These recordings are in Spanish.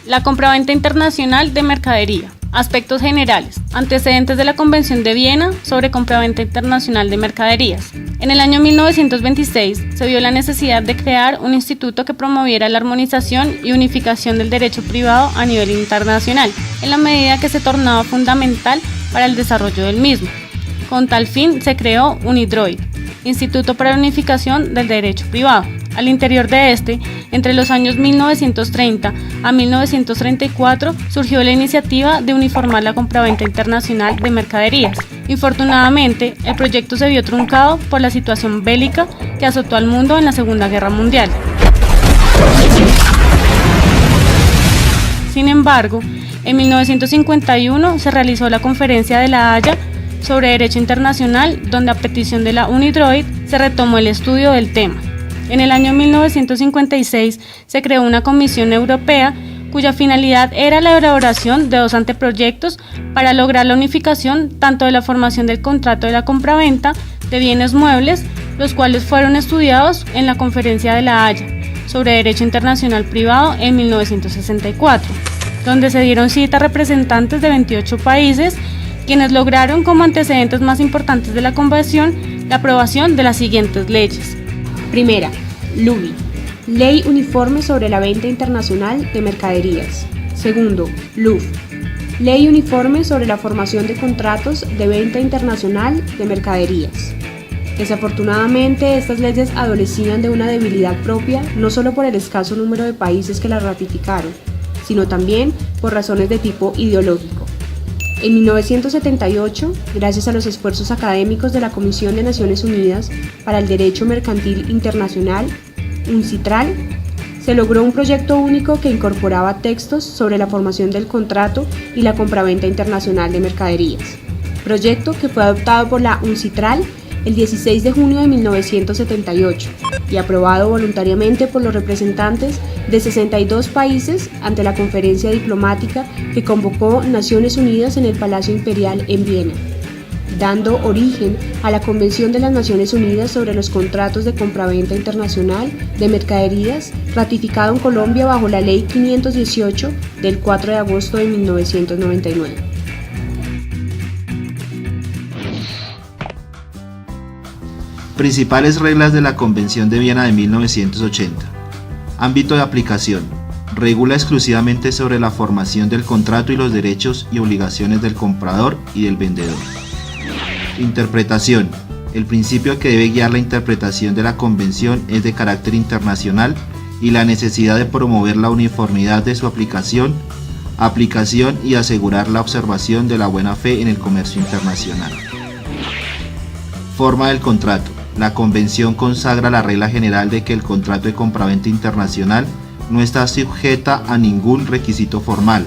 La compraventa internacional de mercadería. Aspectos generales. Antecedentes de la Convención de Viena sobre compraventa internacional de mercaderías. En el año 1926 se vio la necesidad de crear un instituto que promoviera la armonización y unificación del derecho privado a nivel internacional, en la medida que se tornaba fundamental para el desarrollo del mismo. Con tal fin se creó UNIDROIT, Instituto para la Unificación del Derecho Privado. Al interior de este, entre los años 1930 a 1934, surgió la iniciativa de uniformar la compraventa internacional de mercaderías. Infortunadamente, el proyecto se vio truncado por la situación bélica que azotó al mundo en la Segunda Guerra Mundial. Sin embargo, en 1951 se realizó la Conferencia de La Haya sobre Derecho Internacional, donde a petición de la UNIDROIT se retomó el estudio del tema. En el año 1956 se creó una Comisión Europea cuya finalidad era la elaboración de 2 anteproyectos para lograr la unificación tanto de la formación del contrato de la compraventa de bienes muebles, los cuales fueron estudiados en la Conferencia de La Haya sobre Derecho Internacional Privado en 1964, donde se dieron cita a representantes de 28 países, quienes lograron como antecedentes más importantes de la Convención la aprobación de las siguientes leyes. Primera, LUBI, Ley Uniforme sobre la Venta Internacional de Mercaderías. Segundo, LUF, Ley Uniforme sobre la Formación de Contratos de Venta Internacional de Mercaderías. Desafortunadamente, estas leyes adolecían de una debilidad propia, no solo por el escaso número de países que las ratificaron, sino también por razones de tipo ideológico. En 1978, gracias a los esfuerzos académicos de la Comisión de Naciones Unidas para el Derecho Mercantil Internacional, UNCITRAL, se logró un proyecto único que incorporaba textos sobre la formación del contrato y la compraventa internacional de mercaderías. Proyecto que fue adoptado por la UNCITRAL el 16 de junio de 1978 y aprobado voluntariamente por los representantes de 62 países ante la conferencia diplomática que convocó Naciones Unidas en el Palacio Imperial en Viena, dando origen a la Convención de las Naciones Unidas sobre los contratos de compraventa internacional de mercaderías, ratificado en Colombia bajo la Ley 518 del 4 de agosto de 1999. Principales reglas de la Convención de Viena de 1980. Ámbito de aplicación. Regula exclusivamente sobre la formación del contrato y los derechos y obligaciones del comprador y del vendedor. Interpretación. El principio que debe guiar la interpretación de la Convención es de carácter internacional y la necesidad de promover la uniformidad de su aplicación y asegurar la observación de la buena fe en el comercio internacional. Forma del contrato. La Convención consagra la regla general de que el contrato de compraventa internacional no está sujeta a ningún requisito formal,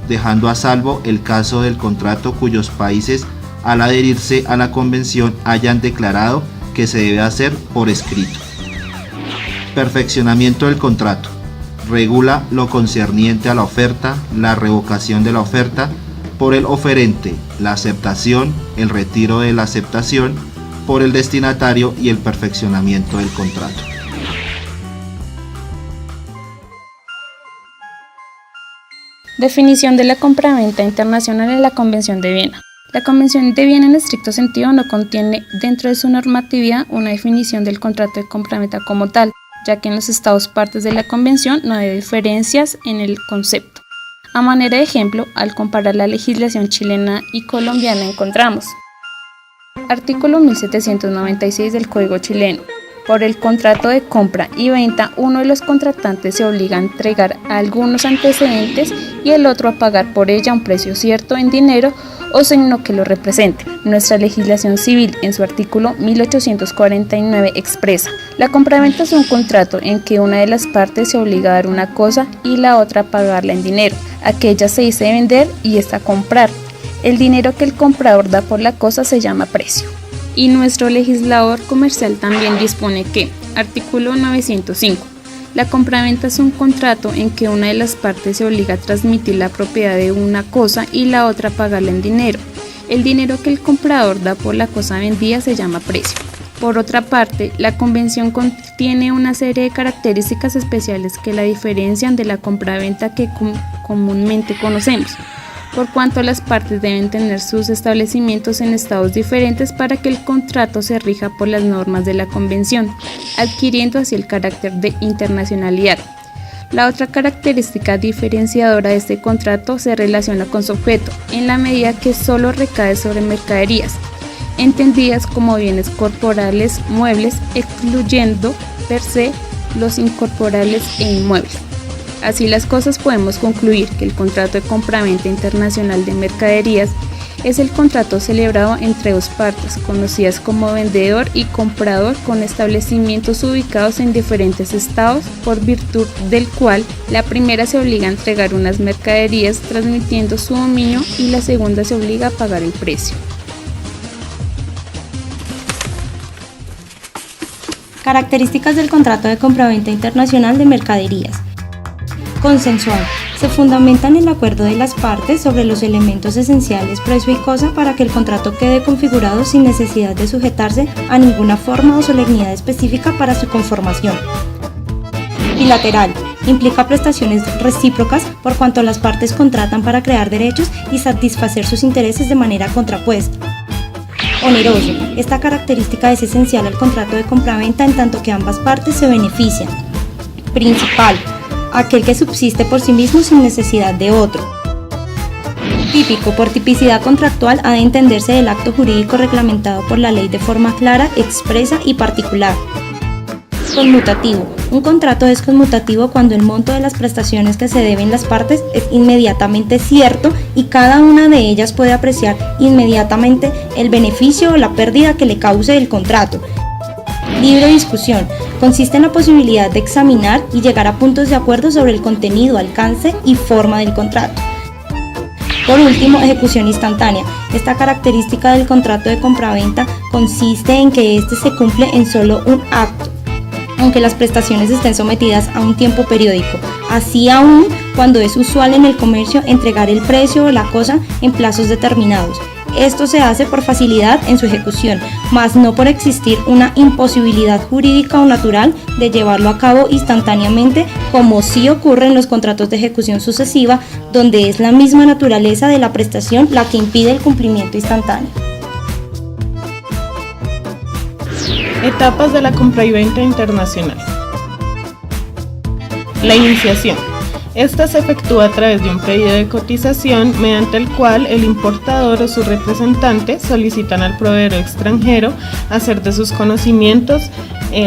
dejando a salvo el caso del contrato cuyos países al adherirse a la Convención hayan declarado que se debe hacer por escrito. Perfeccionamiento del contrato. Regula lo concerniente a la oferta, la revocación de la oferta por el oferente, la aceptación, el retiro de la aceptación por el destinatario y el perfeccionamiento del contrato. Definición de la compraventa internacional en la Convención de Viena. La Convención de Viena en estricto sentido no contiene dentro de su normatividad una definición del contrato de compraventa como tal, ya que en los estados partes de la Convención no hay diferencias en el concepto. A manera de ejemplo, al comparar la legislación chilena y colombiana encontramos: Artículo 1796 del Código chileno. Por el contrato de compra y venta, uno de los contratantes se obliga a entregar algunos antecedentes y el otro a pagar por ella un precio cierto en dinero o signo que lo represente. Nuestra legislación civil, en su artículo 1849, expresa: la compraventa es un contrato en que una de las partes se obliga a dar una cosa y la otra a pagarla en dinero. Aquella se dice vender y esta comprar. El dinero que el comprador da por la cosa se llama precio. Y nuestro legislador comercial también dispone que, artículo 905, la compraventa es un contrato en que una de las partes se obliga a transmitir la propiedad de una cosa y la otra a pagarla en dinero. El dinero que el comprador da por la cosa vendida se llama precio. Por otra parte, la convención contiene una serie de características especiales que la diferencian de la compraventa que comúnmente conocemos, por cuanto las partes deben tener sus establecimientos en estados diferentes para que el contrato se rija por las normas de la convención, adquiriendo así el carácter de internacionalidad. La otra característica diferenciadora de este contrato se relaciona con su objeto, en la medida que solo recae sobre mercaderías, entendidas como bienes corporales muebles, excluyendo per se los incorporables e inmuebles. Así las cosas, podemos concluir que el contrato de compraventa internacional de mercaderías es el contrato celebrado entre dos partes, conocidas como vendedor y comprador, con establecimientos ubicados en diferentes estados, por virtud del cual la primera se obliga a entregar unas mercaderías transmitiendo su dominio y la segunda se obliga a pagar el precio. Características del contrato de compraventa internacional de mercaderías. Consensual. Se fundamenta en el acuerdo de las partes sobre los elementos esenciales, precio y cosa para que el contrato quede configurado sin necesidad de sujetarse a ninguna forma o solemnidad específica para su conformación. Bilateral. Implica prestaciones recíprocas por cuanto las partes contratan para crear derechos y satisfacer sus intereses de manera contrapuesta. Oneroso. Esta característica es esencial al contrato de compraventa en tanto que ambas partes se benefician. Principal. Aquel que subsiste por sí mismo sin necesidad de otro. Típico. Por tipicidad contractual ha de entenderse el acto jurídico reglamentado por la ley de forma clara, expresa y particular. Conmutativo. Un contrato es conmutativo cuando el monto de las prestaciones que se deben las partes es inmediatamente cierto y cada una de ellas puede apreciar inmediatamente el beneficio o la pérdida que le cause el contrato. Libre discusión. Consiste en la posibilidad de examinar y llegar a puntos de acuerdo sobre el contenido, alcance y forma del contrato. Por último, ejecución instantánea. Esta característica del contrato de compraventa consiste en que éste se cumple en solo un acto, aunque las prestaciones estén sometidas a un tiempo periódico, así aún cuando es usual en el comercio entregar el precio o la cosa en plazos determinados. Esto se hace por facilidad en su ejecución, mas no por existir una imposibilidad jurídica o natural de llevarlo a cabo instantáneamente, como sí ocurre en los contratos de ejecución sucesiva, donde es la misma naturaleza de la prestación la que impide el cumplimiento instantáneo. Etapas de la compra y venta internacional. La iniciación. Esta se efectúa a través de un pedido de cotización mediante el cual el importador o su representante solicitan al proveedor extranjero hacer de sus conocimientos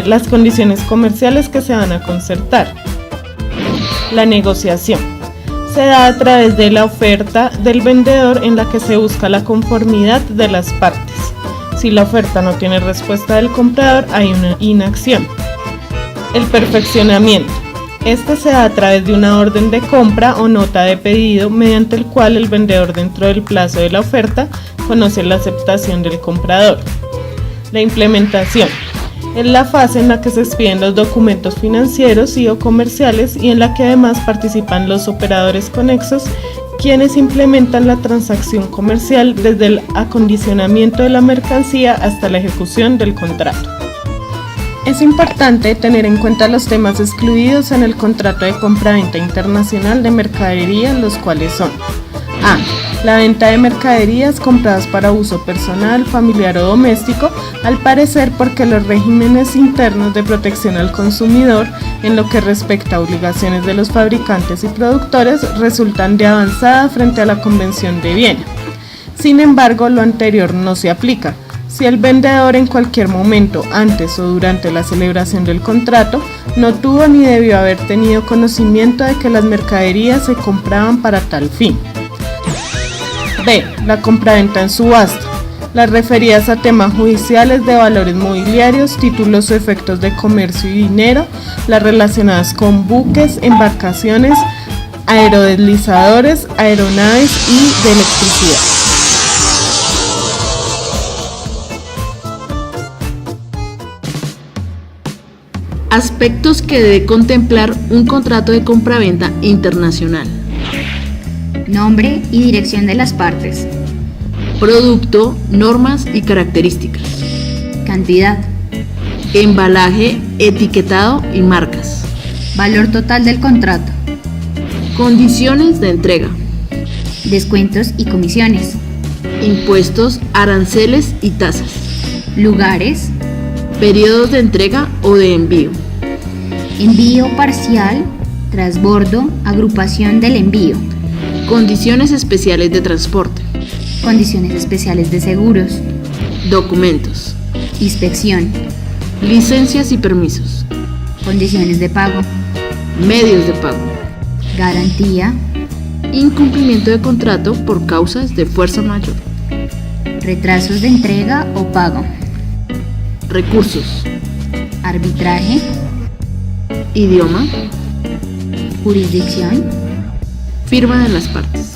las condiciones comerciales que se van a concertar. La negociación. Se da a través de la oferta del vendedor en la que se busca la conformidad de las partes. Si la oferta no tiene respuesta del comprador, hay una inacción. El perfeccionamiento. Este se da a través de una orden de compra o nota de pedido mediante el cual el vendedor, dentro del plazo de la oferta, conoce la aceptación del comprador. La implementación. Es la fase en la que se expiden los documentos financieros y o comerciales y en la que además participan los operadores conexos, quienes implementan la transacción comercial desde el acondicionamiento de la mercancía hasta la ejecución del contrato. Es importante tener en cuenta los temas excluidos en el contrato de compraventa internacional de mercadería, los cuales son: A. La venta de mercaderías compradas para uso personal, familiar o doméstico, al parecer porque los regímenes internos de protección al consumidor, en lo que respecta a obligaciones de los fabricantes y productores, resultan de avanzada frente a la Convención de Viena. Sin embargo, lo anterior no se aplica. Si el vendedor en cualquier momento, antes o durante la celebración del contrato, no tuvo ni debió haber tenido conocimiento de que las mercaderías se compraban para tal fin. B. La compraventa en subasta. Las referidas a temas judiciales de valores mobiliarios, títulos o efectos de comercio y dinero, las relacionadas con buques, embarcaciones, aerodeslizadores, aeronaves y de electricidad. Aspectos que debe contemplar un contrato de compraventa internacional. Nombre y dirección de las partes. Producto, normas y características. Cantidad. embalaje, etiquetado y marcas. Valor total del contrato. Condiciones de entrega. Descuentos y comisiones. Impuestos, aranceles y tasas. Lugares. Periodos de entrega o de envío. Envío parcial. Transbordo. Agrupación del envío. Condiciones especiales de transporte. Condiciones especiales de seguros. Documentos. Inspección. Licencias y permisos. Condiciones de pago. Medios de pago. Garantía. Incumplimiento de contrato por causas de fuerza mayor. Retrasos de entrega o pago. Recursos. Arbitraje. Idioma. Jurisdicción. Firma de las partes.